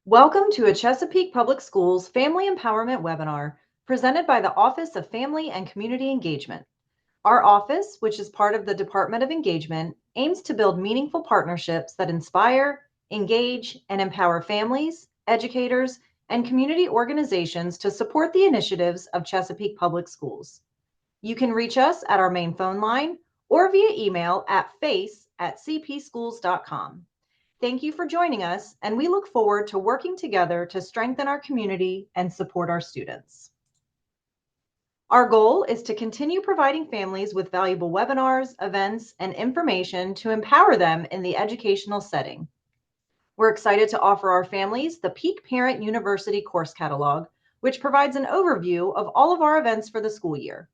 Welcome to a Chesapeake Public Schools Family Empowerment webinar presented by the Office of Family and Community Engagement. Our office, which is part of the Department of Engagement, aims to build meaningful partnerships that inspire, engage, and empower families, educators, and community organizations to support the initiatives of Chesapeake Public Schools. You can reach us at our main phone line or via email at face@cpschools.com. Thank you for joining us, and we look forward to working together to strengthen our community and support our students. Our goal is to continue providing families with valuable webinars, events, and information to empower them in the educational setting. We're excited to offer our families the Peak Parent University course catalog, which provides an overview of all of our events for the school year.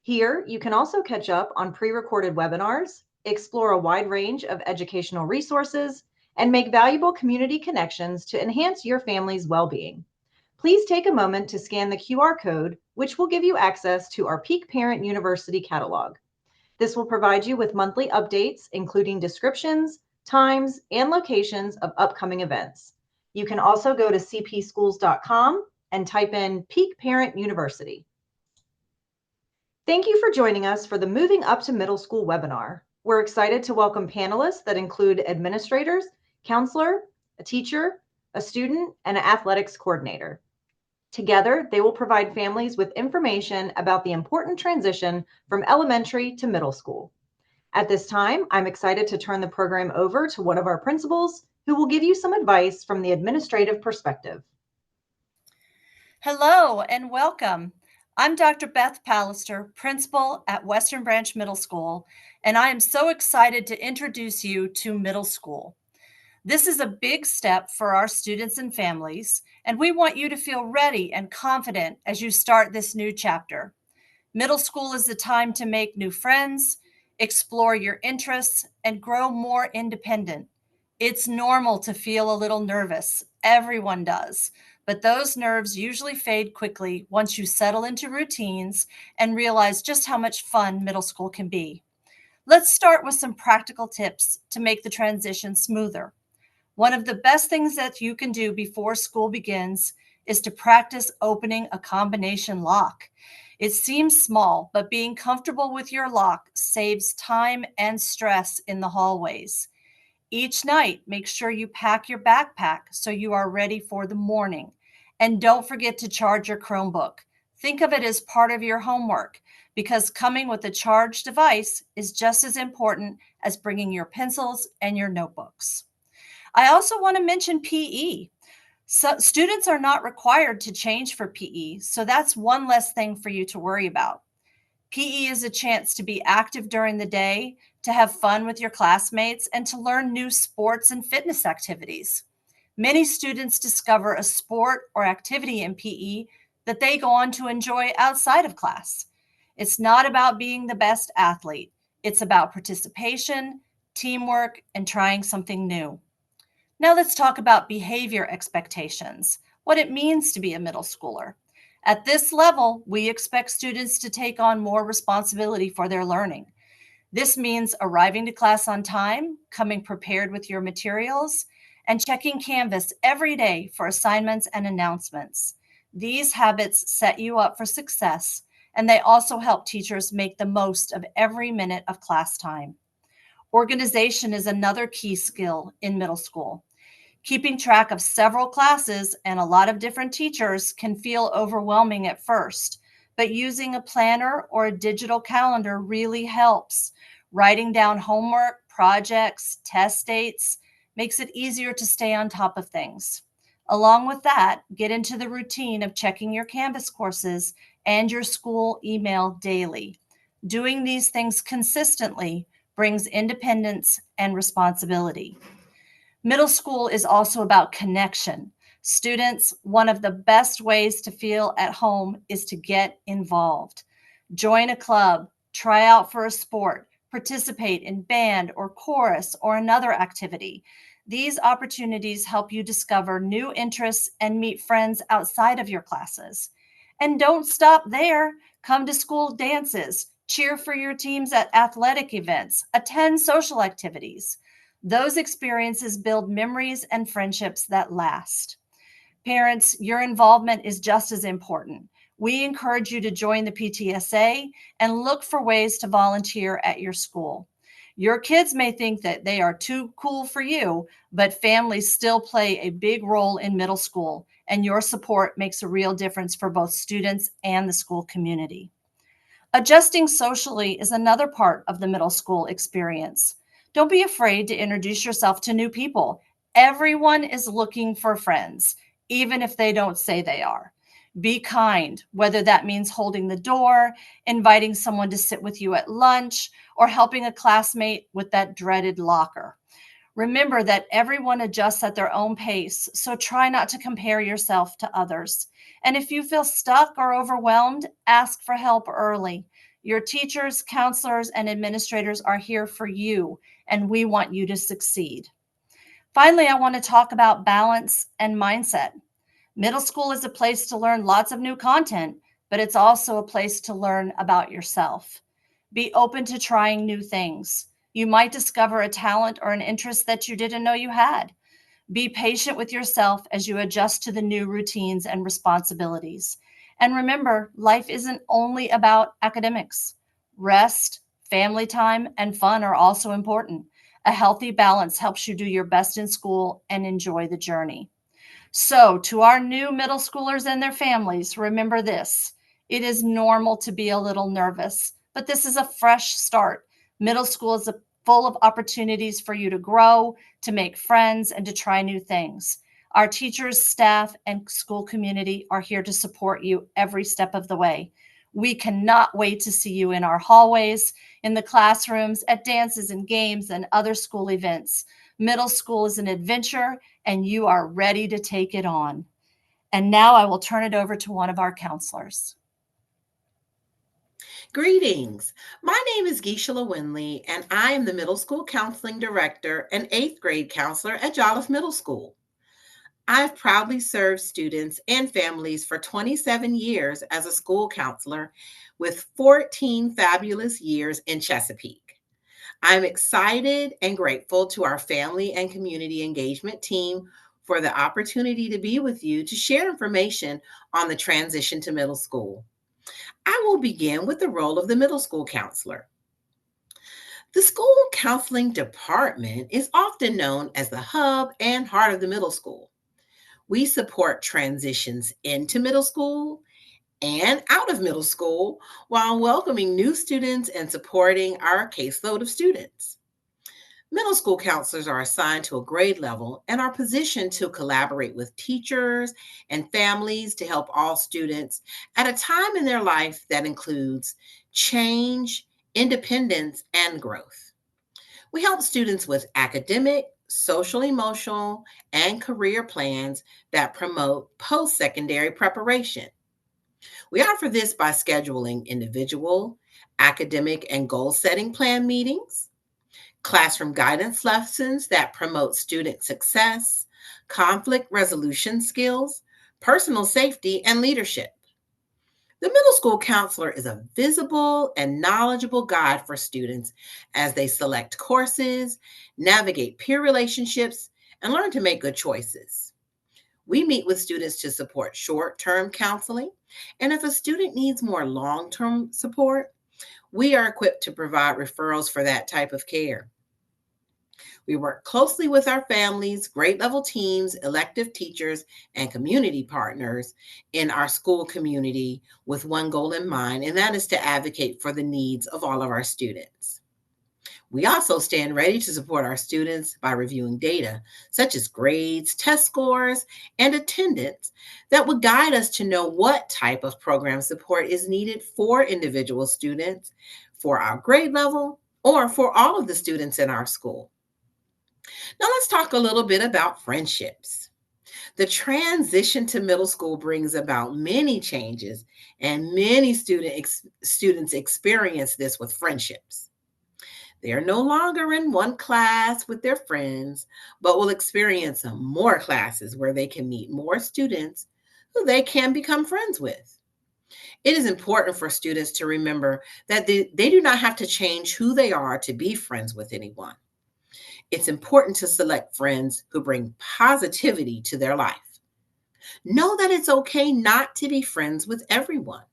Here, you can also catch up on pre-recorded webinars, explore a wide range of educational resources, and make valuable community connections to enhance your family's well-being. Please take a moment to scan the QR code, which will give you access to our Peak Parent University catalog. This will provide you with monthly updates, including descriptions, times, and locations of upcoming events. You can also go to cpschools.com and type in Peak Parent University. Thank you for joining us for the Moving Up to Middle School webinar. We're excited to welcome panelists that include administrators, counselor, a teacher, a student, and an athletics coordinator. Together, they will provide families with information about the important transition from elementary to middle school. At this time, I'm excited to turn the program over to one of our principals who will give you some advice from the administrative perspective. Hello and welcome. I'm Dr. Beth Pallister, principal at Western Branch Middle School, and I am so excited to introduce you to middle school. This is a big step for our students and families, and we want you to feel ready and confident as you start this new chapter. Middle school is the time to make new friends, explore your interests, and grow more independent. It's normal to feel a little nervous. Everyone does. But those nerves usually fade quickly once you settle into routines and realize just how much fun middle school can be. Let's start with some practical tips to make the transition smoother. One of the best things that you can do before school begins is to practice opening a combination lock. It seems small, but being comfortable with your lock saves time and stress in the hallways. Each night, make sure you pack your backpack so you are ready for the morning. And don't forget to charge your Chromebook. Think of it as part of your homework because coming with a charged device is just as important as bringing your pencils and your notebooks. I also want to mention PE. So students are not required to change for PE, so that's one less thing for you to worry about. PE is a chance to be active during the day, to have fun with your classmates, and to learn new sports and fitness activities. Many students discover a sport or activity in PE that they go on to enjoy outside of class. It's not about being the best athlete. It's about participation, teamwork, and trying something new. Now let's talk about behavior expectations, what it means to be a middle schooler. At this level, we expect students to take on more responsibility for their learning. This means arriving to class on time, coming prepared with your materials, and checking Canvas every day for assignments and announcements. These habits set you up for success, and they also help teachers make the most of every minute of class time. Organization is another key skill in middle school. Keeping track of several classes and a lot of different teachers can feel overwhelming at first, but using a planner or a digital calendar really helps. Writing down homework, projects, test dates makes it easier to stay on top of things. Along with that, get into the routine of checking your Canvas courses and your school email daily. Doing these things consistently brings independence and responsibility. Middle school is also about connection. Students, one of the best ways to feel at home is to get involved. Join a club, try out for a sport, participate in band or chorus or another activity. These opportunities help you discover new interests and meet friends outside of your classes. And don't stop there. Come to school dances, cheer for your teams at athletic events, attend social activities. Those experiences build memories and friendships that last. Parents, your involvement is just as important. We encourage you to join the PTSA and look for ways to volunteer at your school. Your kids may think that they are too cool for you, but families still play a big role in middle school, and your support makes a real difference for both students and the school community. Adjusting socially is another part of the middle school experience. Don't be afraid to introduce yourself to new people. Everyone is looking for friends, even if they don't say they are. Be kind, whether that means holding the door, inviting someone to sit with you at lunch, or helping a classmate with that dreaded locker. Remember that everyone adjusts at their own pace, so try not to compare yourself to others. And if you feel stuck or overwhelmed, ask for help early. Your teachers, counselors, and administrators are here for you, and we want you to succeed. Finally, I want to talk about balance and mindset. Middle school is a place to learn lots of new content, but it's also a place to learn about yourself. Be open to trying new things. You might discover a talent or an interest that you didn't know you had. Be patient with yourself as you adjust to the new routines and responsibilities. And remember, life isn't only about academics. Rest, family time, and fun are also important. A healthy balance helps you do your best in school and enjoy the journey. So, to our new middle schoolers and their families, remember this: it is normal to be a little nervous, but this is a fresh start. Middle school is full of opportunities for you to grow, to make friends, and to try new things. Our teachers, staff, and school community are here to support you every step of the way. We cannot wait to see you in our hallways, in the classrooms, at dances and games, and other school events. Middle school is an adventure, and you are ready to take it on. And now I will turn it over to one of our counselors. Greetings. My name is Gisela Winley, and I am the Middle School Counseling Director and 8th grade counselor at Jolliffe Middle School. I've proudly served students and families for 27 years as a school counselor with 14 fabulous years in Chesapeake. I'm excited and grateful to our family and community engagement team for the opportunity to be with you to share information on the transition to middle school. I will begin with the role of the middle school counselor. The school counseling department is often known as the hub and heart of the middle school. We support transitions into middle school and out of middle school while welcoming new students and supporting our caseload of students. Middle school counselors are assigned to a grade level and are positioned to collaborate with teachers and families to help all students at a time in their life that includes change, independence, and growth. We help students with academic, social, emotional, and career plans that promote post secondary preparation. We offer this by scheduling individual, academic, and goal setting plan meetings, classroom guidance lessons that promote student success, conflict resolution skills, personal safety, and leadership. The middle school counselor is a visible and knowledgeable guide for students as they select courses, navigate peer relationships, and learn to make good choices. We meet with students to support short term counseling, and if a student needs more long term support, we are equipped to provide referrals for that type of care. We work closely with our families, grade level teams, elective teachers, and community partners in our school community with one goal in mind, and that is to advocate for the needs of all of our students. We also stand ready to support our students by reviewing data such as grades, test scores, and attendance that would guide us to know what type of program support is needed for individual students, for our grade level, or for all of the students in our school. Now, let's talk a little bit about friendships. The transition to middle school brings about many changes, and many students experience this with friendships. They are no longer in one class with their friends, but will experience more classes where they can meet more students who they can become friends with. It is important for students to remember that they do not have to change who they are to be friends with anyone. It's important to select friends who bring positivity to their life. Know that it's okay not to be friends with everyone.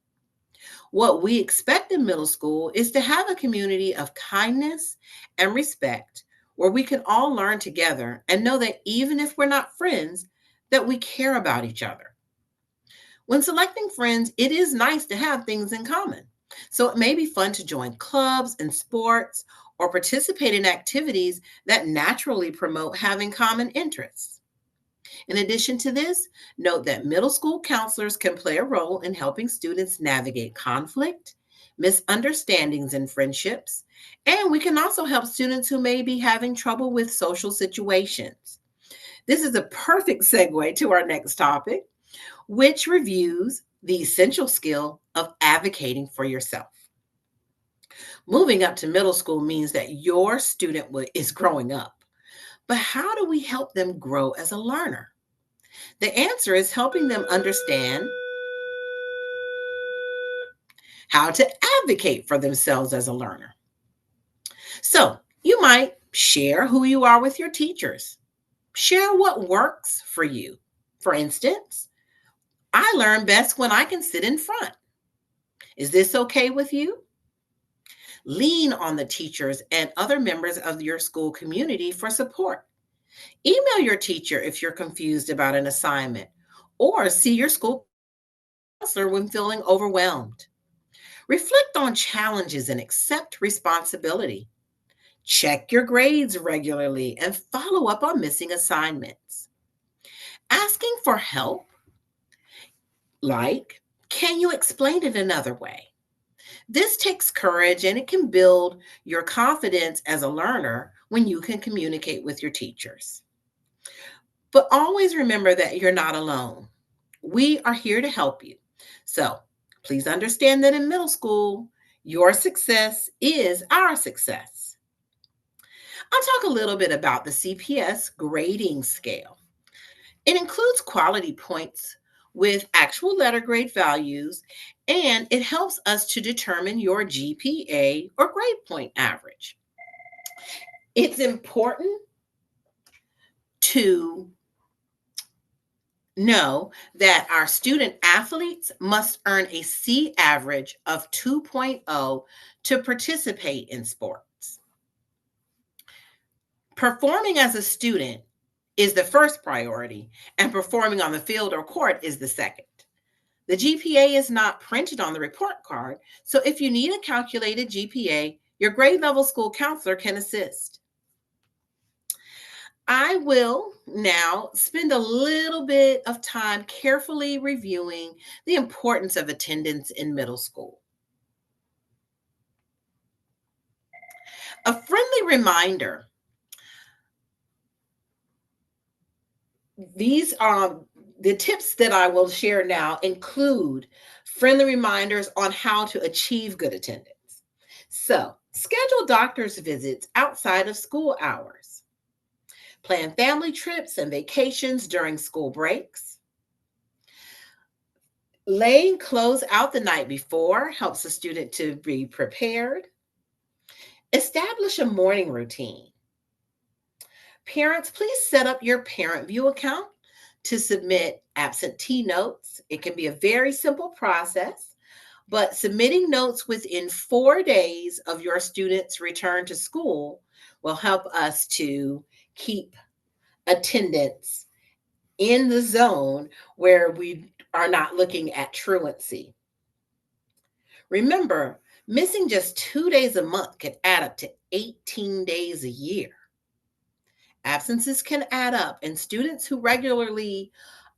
What we expect in middle school is to have a community of kindness and respect where we can all learn together and know that even if we're not friends, that we care about each other. When selecting friends, it is nice to have things in common. So it may be fun to join clubs and sports or participate in activities that naturally promote having common interests. In addition to this, note that middle school counselors can play a role in helping students navigate conflict, misunderstandings, and friendships. And we can also help students who may be having trouble with social situations. This is a perfect segue to our next topic, which reviews the essential skill of advocating for yourself. Moving up to middle school means that your student is growing up. But how do we help them grow as a learner? The answer is helping them understand how to advocate for themselves as a learner. So you might share who you are with your teachers. Share what works for you. For instance, I learn best when I can sit in front. Is this okay with you? Lean on the teachers and other members of your school community for support. Email your teacher if you're confused about an assignment, or see your school counselor when feeling overwhelmed. Reflect on challenges and accept responsibility. Check your grades regularly and follow up on missing assignments. Asking for help, like, can you explain it another way? This takes courage and it can build your confidence as a learner when you can communicate with your teachers. But always remember that you're not alone. We are here to help you. So please understand that in middle school, your success is our success. I'll talk a little bit about the CPS grading scale. It includes quality points with actual letter grade values, and it helps us to determine your GPA or grade point average. It's important to know that our student athletes must earn a C average of 2.0 to participate in sports. Performing as a student is the first priority, and performing on the field or court is the second. The GPA is not printed on the report card, so if you need a calculated GPA, your grade level school counselor can assist. I will now spend a little bit of time carefully reviewing the importance of attendance in middle school. A friendly reminder. These are the tips that I will share now include friendly reminders on how to achieve good attendance. So, schedule doctor's visits outside of school hours. Plan family trips and vacations during school breaks. Laying clothes out the night before helps a student to be prepared. Establish a morning routine. Parents, please set up your Parent View account to submit absentee notes. It can be a very simple process, but submitting notes within 4 days of your student's return to school will help us to keep attendance in the zone where we are not looking at truancy. Remember, missing just 2 days a month can add up to 18 days a year. Absences can add up, and students who regularly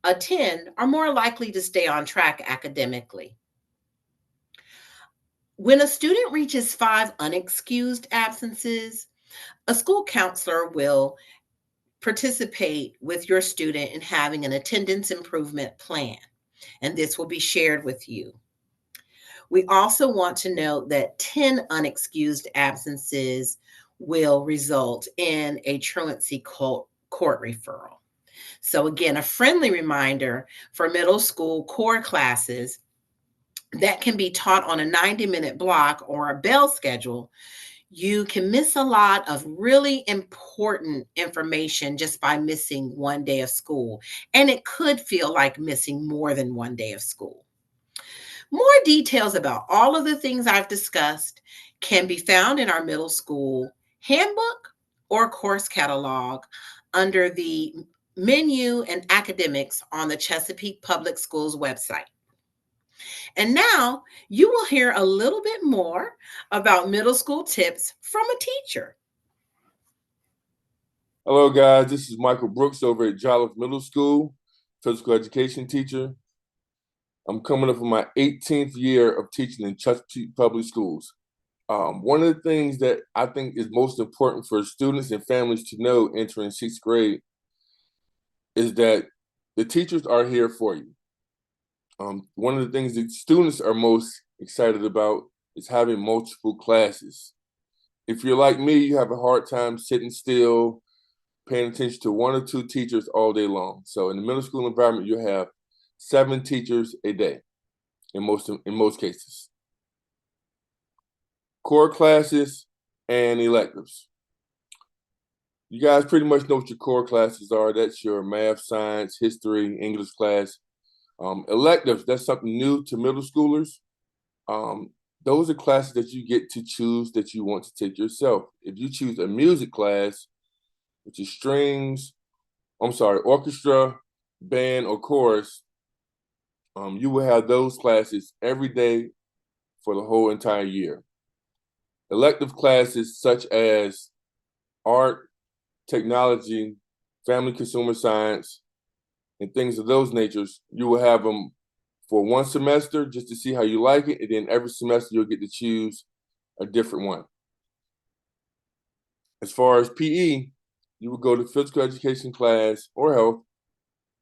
attend are more likely to stay on track academically. When a student reaches 5 unexcused absences, a school counselor will participate with your student in having an attendance improvement plan, and this will be shared with you. We also want to note that 10 unexcused absences will result in a truancy court referral. So again, a friendly reminder for middle school core classes that can be taught on a 90-minute block or a bell schedule. You can miss a lot of really important information just by missing one day of school, and it could feel like missing more than one day of school. More details about all of the things I've discussed can be found in our middle school handbook or course catalog under the menu and academics on the Chesapeake Public Schools website. And now you will hear a little bit more about middle school tips from a teacher. Hello, guys. This is Michael Brooks over at Jolliffe Middle School, physical education teacher. I'm coming up on my 18th year of teaching in Chesapeake Public Schools. One of the things that I think is most important for students and families to know entering sixth grade is that the teachers are here for you. One of the things that students are most excited about is having multiple classes. If you're like me, you have a hard time sitting still, paying attention to one or two teachers all day long. So in the middle school environment, you have 7 teachers a day in most cases. Core classes and electives. You guys pretty much know what your core classes are. That's your math, science, history, English class. Electives, that's something new to middle schoolers. Those are classes that you get to choose that you want to take yourself. If you choose a music class, which is orchestra, band, or chorus, you will have those classes every day for the whole entire year. Elective classes such as art, technology, family consumer science, and things of those natures, you will have them for one semester just to see how you like it, and then every semester you'll get to choose a different one. As far as PE, you will go to physical education class or health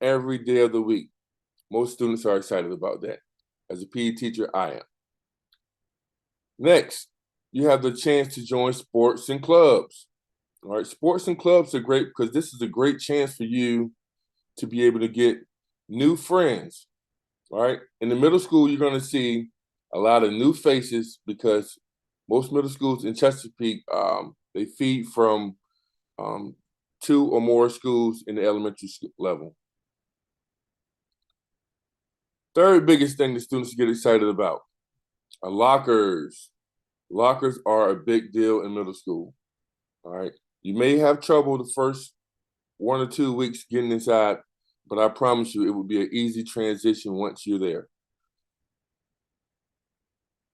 every day of the week. Most students are excited about that. As a PE teacher, I am. Next, you have the chance to join sports and clubs. All right, sports and clubs are great because this is a great chance for you to be able to get new friends. All right, in the middle school, you're going to see a lot of new faces because most middle schools in Chesapeake, they feed from 2 or more schools in the elementary school level. Third biggest thing that students get excited about are lockers. Lockers are a big deal in middle school. All right, you may have trouble the first 1 or 2 weeks getting inside, but I promise you it will be an easy transition once you're there.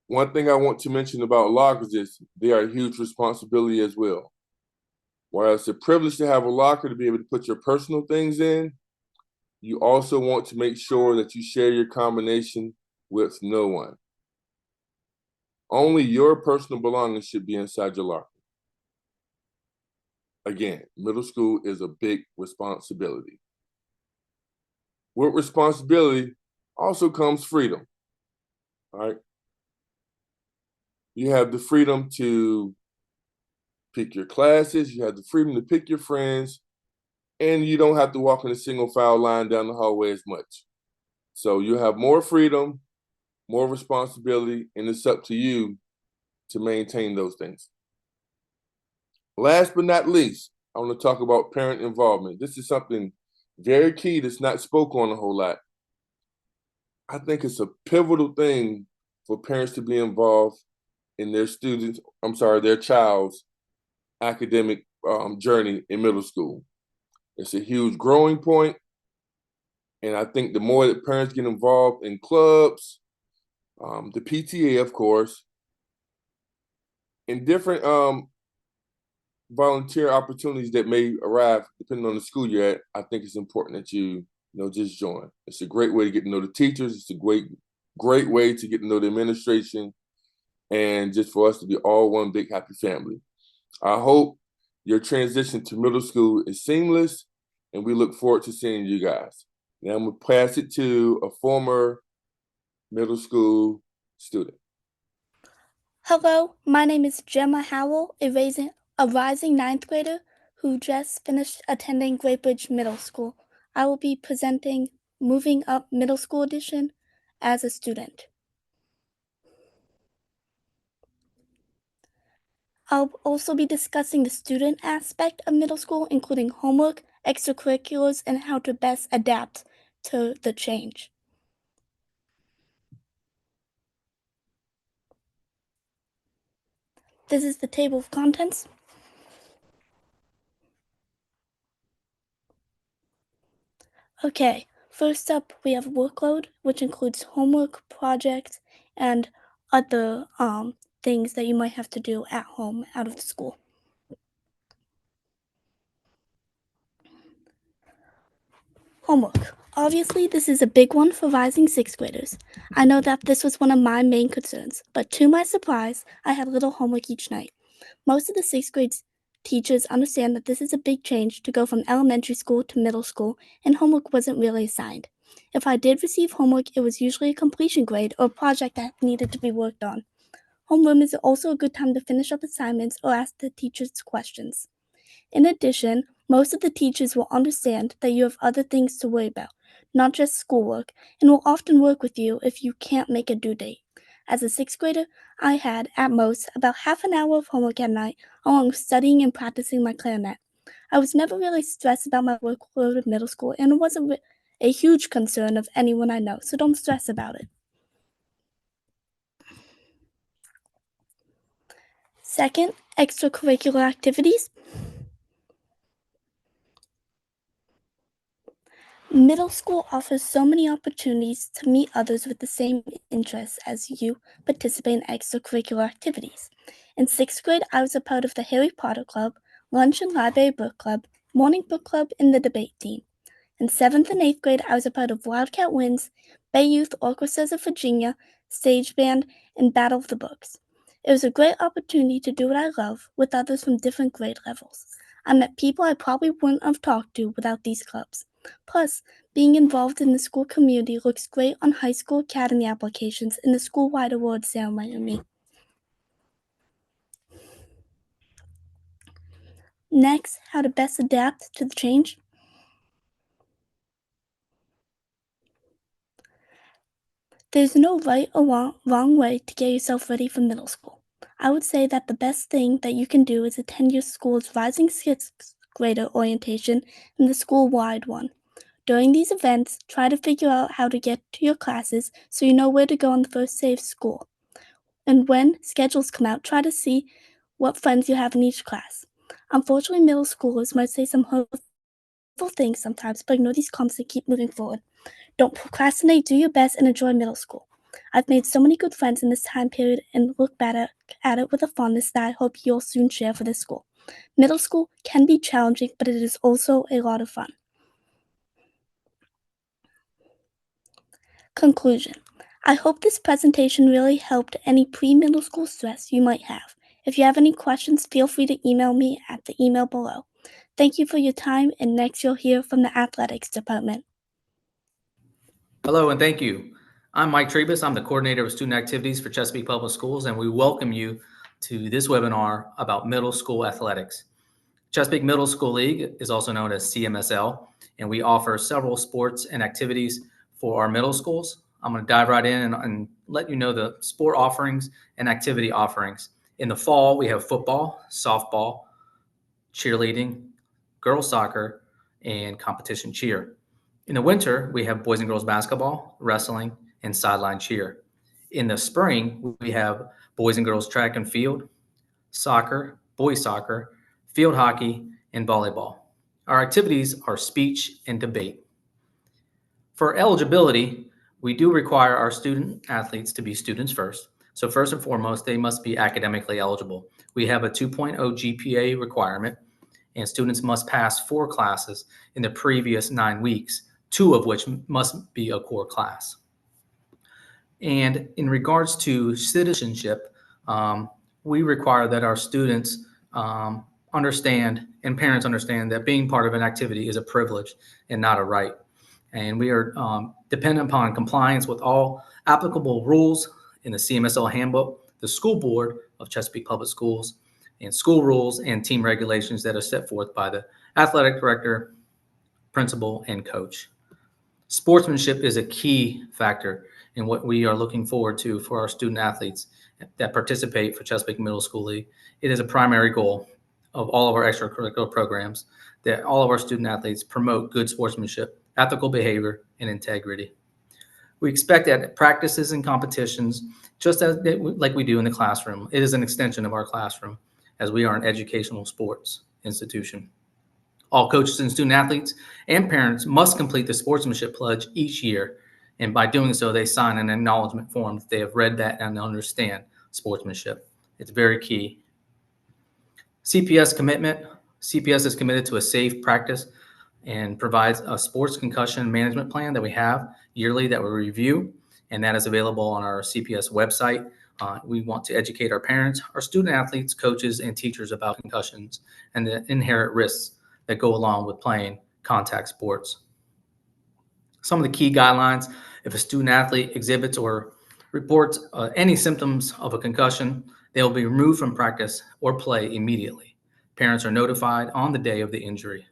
One thing I want to mention about lockers is they are a huge responsibility as well. While it's a privilege to have a locker to be able to put your personal things in, you also want to make sure that you share your combination with no one. Only your personal belongings should be inside your locker. Again, middle school is a big responsibility. With responsibility also comes freedom. All right. You have the freedom to pick your classes, you have the freedom to pick your friends, and you don't have to walk in a single file line down the hallway as much. So you have more freedom, more responsibility, and it's up to you to maintain those things. Last but not least, I want to talk about parent involvement. This is something very key that's not spoken on a whole lot. I think it's a pivotal thing for parents to be involved in their child's academic journey in middle school. It's a huge growing point, and I think the more that parents get involved in clubs, the PTA, of course, in different volunteer opportunities that may arrive depending on the school you're at, I think it's important that you just join. It's a great way to get to know the teachers. It's a great way to get to know the administration, and just for us to be all one big happy family. I hope your transition to middle school is seamless, and we look forward to seeing you guys. Now I'm going to pass it to a former middle school student. Hello, my name is Gemma Howell, a rising ninth grader who just finished attending Great Bridge Middle School. I will be presenting Moving Up Middle School Edition as a student. I'll also be discussing the student aspect of middle school, including homework, extracurriculars, and how to best adapt to the change. This is the table of contents. Okay, first up we have workload, which includes homework, projects, and other things that you might have to do at home out of school. Homework. Obviously, this is a big one for rising sixth graders. I know that this was one of my main concerns, but to my surprise, I had little homework each night. Most of the sixth grade teachers understand that this is a big change to go from elementary school to middle school, and homework wasn't really assigned. If I did receive homework, it was usually a completion grade or a project that needed to be worked on. Homeroom is also a good time to finish up assignments or ask the teachers questions. In addition, most of the teachers will understand that you have other things to worry about, not just schoolwork, and will often work with you if you can't make a due date. As a sixth grader, I had, at most, about half an hour of homework at night, along with studying and practicing my clarinet. I was never really stressed about my workload in middle school, and it wasn't a huge concern of anyone I know, so don't stress about it. Second, extracurricular activities. Middle school offers so many opportunities to meet others with the same interests as you participate in extracurricular activities. In sixth grade, I was a part of the Harry Potter Club, Lunch and Library Book Club, Morning Book Club, and the debate team. In seventh and eighth grade, I was a part of Wildcat Winds, Bay Youth Orchestras of Virginia, Stage Band, and Battle of the Books. It was a great opportunity to do what I love with others from different grade levels. I met people I probably wouldn't have talked to without these clubs. Plus, being involved in the school community looks great on high school academy applications and the school-wide award ceremony. Next, how to best adapt to the change. There's no right or wrong way to get yourself ready for middle school. I would say that the best thing that you can do is attend your school's Rising Sixth Grader orientation and the school-wide one. During these events, try to figure out how to get to your classes so you know where to go on the first day of school. And when schedules come out, try to see what friends you have in each class. Unfortunately, middle schoolers might say some hurtful things sometimes, but ignore these comments and keep moving forward. Don't procrastinate, do your best, and enjoy middle school. I've made so many good friends in this time period and look back at it with a fondness that I hope you'll soon share for this school. Middle school can be challenging, but it is also a lot of fun. Conclusion. I hope this presentation really helped any pre-middle school stress you might have. If you have any questions, feel free to email me at the email below. Thank you for your time, and next you'll hear from the athletics department. Hello and thank you. I'm Mike Trebus. I'm the coordinator of student activities for Chesapeake Public Schools, and we welcome you to this webinar about middle school athletics. Chesapeake Middle School League is also known as CMSL, and we offer several sports and activities for our middle schools. I'm going to dive right in and let you know the sport offerings and activity offerings. In the fall, we have football, softball, cheerleading, girls soccer, and competition cheer. In the winter, we have boys and girls basketball, wrestling, and sideline cheer. In the spring, we have boys and girls track and field, soccer, boys soccer, field hockey, and volleyball. Our activities are speech and debate. For eligibility, we do require our student athletes to be students first. So first and foremost, they must be academically eligible. We have a 2.0 GPA requirement, and students must pass 4 classes in the previous 9 weeks, 2 of which must be a core class. And in regards to citizenship, we require that our students understand and parents understand that being part of an activity is a privilege and not a right. And we are dependent upon compliance with all applicable rules in the CMSL handbook, the school board of Chesapeake Public Schools, and school rules and team regulations that are set forth by the athletic director, principal, and coach. Sportsmanship is a key factor in what we are looking forward to for our student athletes. that participate for Chesapeake Middle School League. It is a primary goal of all of our extracurricular programs that all of our student athletes promote good sportsmanship, ethical behavior, and integrity. We expect that practices and competitions, just as like we do in the classroom, it is an extension of our classroom, as we are an educational sports institution. All coaches and student athletes and parents must complete the sportsmanship pledge each year, and by doing so, they sign an acknowledgement form that they have read that and understand sportsmanship. It's very key. CPS commitment. CPS is committed to a safe practice and provides a sports concussion management plan that we have yearly that we review, and that is available on our CPS website. We want to educate our parents, our student athletes, coaches, and teachers about concussions and the inherent risks that go along with playing contact sports. Some of the key guidelines: if a student athlete exhibits or reports any symptoms of a concussion, they will be removed from practice or play immediately. Parents are notified on the day of the injury.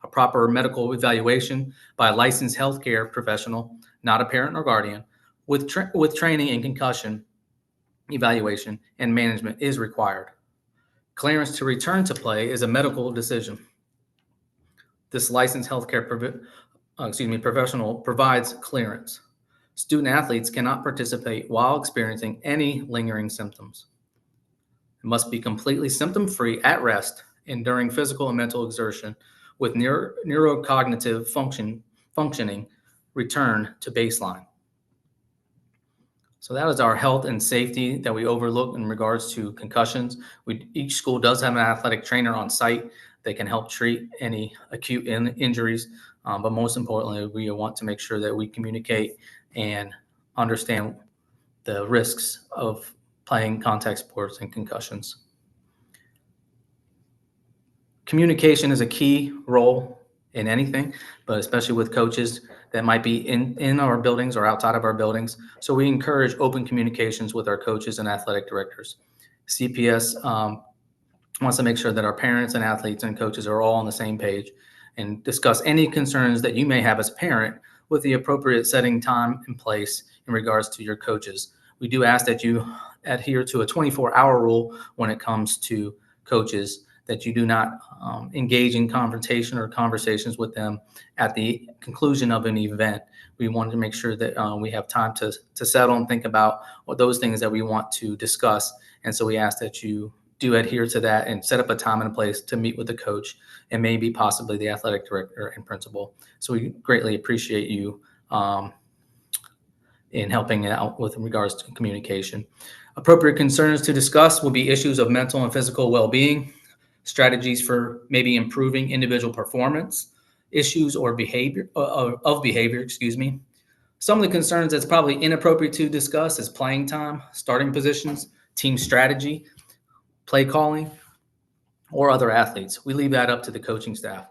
A proper medical evaluation by a licensed healthcare professional, not a parent or guardian, with training in concussion evaluation and management is required. Clearance to return to play is a medical decision. This licensed healthcare professional provides clearance. Student athletes cannot participate while experiencing any lingering symptoms. It must be completely symptom-free at rest and during physical and mental exertion, with neurocognitive functioning return to baseline. So that is our health and safety that we overlook in regards to concussions. Each school does have an athletic trainer on site that can help treat any acute injuries. But most importantly, we want to make sure that we communicate and understand the risks of playing contact sports and concussions. Communication is a key role in anything, but especially with coaches that might be in our buildings or outside of our buildings. So we encourage open communications with our coaches and athletic directors. CPS wants to make sure that our parents and athletes and coaches are all on the same page and discuss any concerns that you may have as a parent with the appropriate setting time and place in regards to your coaches. We do ask that you adhere to a 24-hour rule when it comes to coaches, that you do not engage in confrontation or conversations with them at the conclusion of an event. We wanted to make sure that we have time to settle and think about what those things that we want to discuss. And so we ask that you do adhere to that and set up a time and a place to meet with the coach and maybe possibly the athletic director and principal. So we greatly appreciate you in helping out with regards to communication. Appropriate concerns to discuss will be issues of mental and physical well-being, strategies for maybe improving individual performance, issues or behavior. Some of the concerns that's probably inappropriate to discuss is playing time, starting positions, team strategy, play calling, or other athletes. We leave that up to the coaching staff.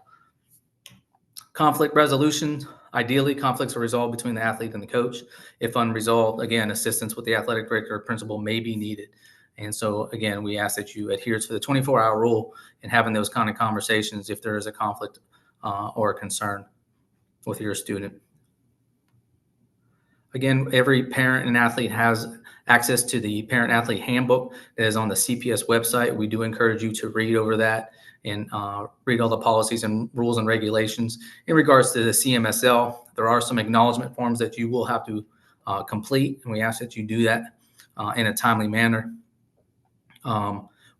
Conflict resolution. Ideally, conflicts are resolved between the athlete and the coach. If unresolved, again, assistance with the athletic director or principal may be needed. And so, again, we ask that you adhere to the 24-hour rule and having those kind of conversations if there is a conflict or a concern with your student. Again, every parent and athlete has access to the parent-athlete handbook that is on the CPS website. We do encourage you to read over that and read all the policies and rules and regulations. In regards to the CMSL, there are some acknowledgement forms that you will have to complete, and we ask that you do that in a timely manner.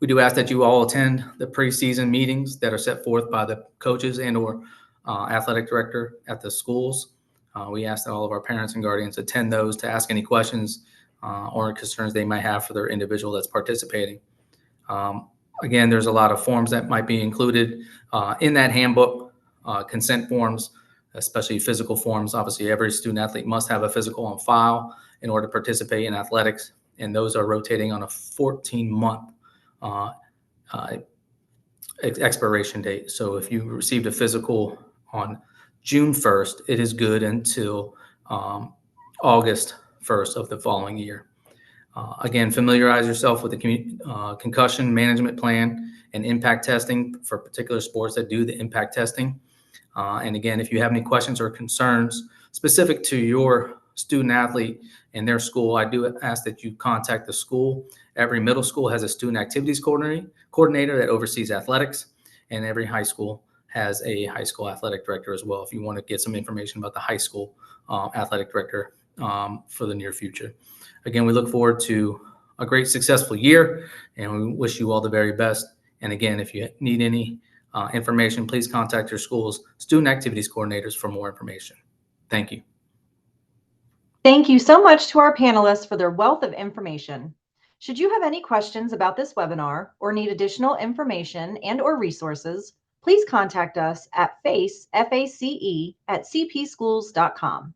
We do ask that you all attend the preseason meetings that are set forth by the coaches and or athletic director at the schools. We ask that all of our parents and guardians attend those to ask any questions or concerns they might have for their individual that's participating. Again, there's a lot of forms that might be included in that handbook, consent forms, especially physical forms. Obviously, every student athlete must have a physical on file in order to participate in athletics, and those are rotating on a 14-month expiration date. So if you received a physical on June 1st, it is good until August 1st of the following year. Again, familiarize yourself with the concussion management plan and impact testing for particular sports that do the impact testing. And again, if you have any questions or concerns specific to your student athlete in their school, I do ask that you contact the school. Every middle school has a student activities coordinator that oversees athletics, and every high school has a high school athletic director as well, if you want to get some information about the high school athletic director for the near future. Again, we look forward to a great, successful year, and we wish you all the very best. And again, if you need any information, please contact your school's student activities coordinators for more information. Thank you. Thank you so much to our panelists for their wealth of information. Should you have any questions about this webinar or need additional information and/or resources, please contact us at face@cpschools.com.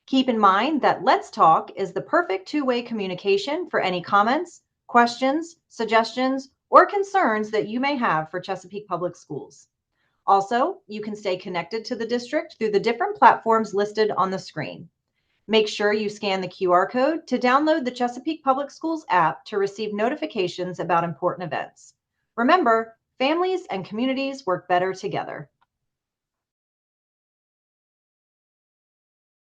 Keep in mind that Let's Talk is the perfect two-way communication for any comments, questions, suggestions, or concerns that you may have for Chesapeake Public Schools. Also, you can stay connected to the district through the different platforms listed on the screen. Make sure you scan the QR code to download the Chesapeake Public Schools app to receive notifications about important events. Remember, families and communities work better together.